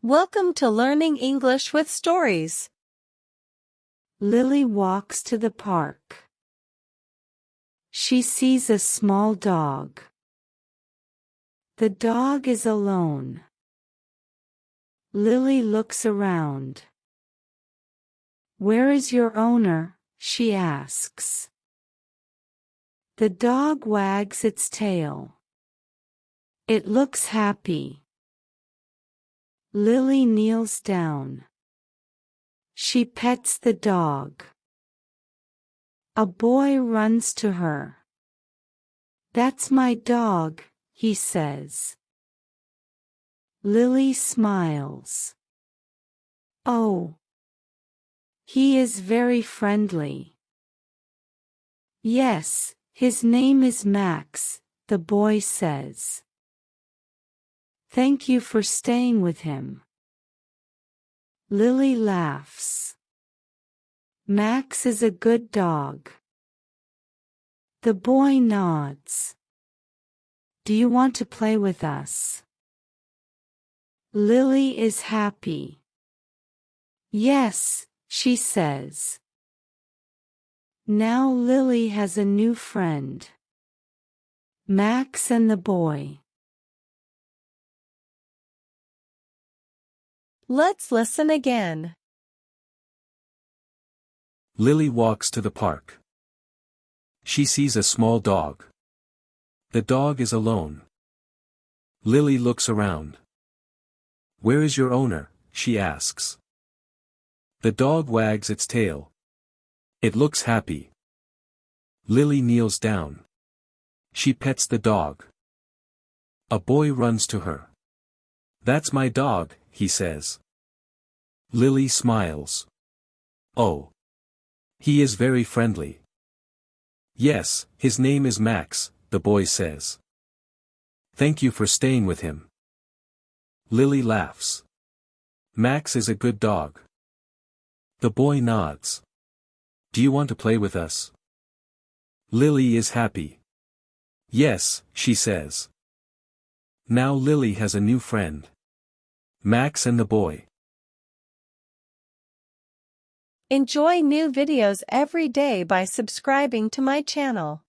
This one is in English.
Welcome to Learning English with Stories. Lily walks to the park. She sees a small dog. The dog is alone. Lily looks around. "Where is your owner?" she asks. The dog wags its tail. It looks happy. Lily kneels down. She pets the dog. A boy runs to her. "That's my dog," he says. Lily smiles. "Oh, he is very friendly." "Yes, his name is Max," the boy says. "Thank you for staying with him." Lily laughs. Max is a good dog. The boy nods. "Do you want to play with us?" Lily is happy. "Yes," she says. Now Lily has a new friend. Max and the boy. Let's listen again. Lily walks to the park. She sees a small dog. The dog is alone. Lily looks around. "Where is your owner?" she asks. The dog wags its tail. It looks happy. Lily kneels down. She pets the dog. A boy runs to her. "That's my dog," he says. Lily smiles. "Oh, he is very friendly." "Yes, his name is Max," the boy says. "Thank you for staying with him." Lily laughs. Max is a good dog. The boy nods. "Do you want to play with us?" Lily is happy. "Yes," she says. Now Lily has a new friend. Max and the boy. Enjoy new videos every day by subscribing to my channel.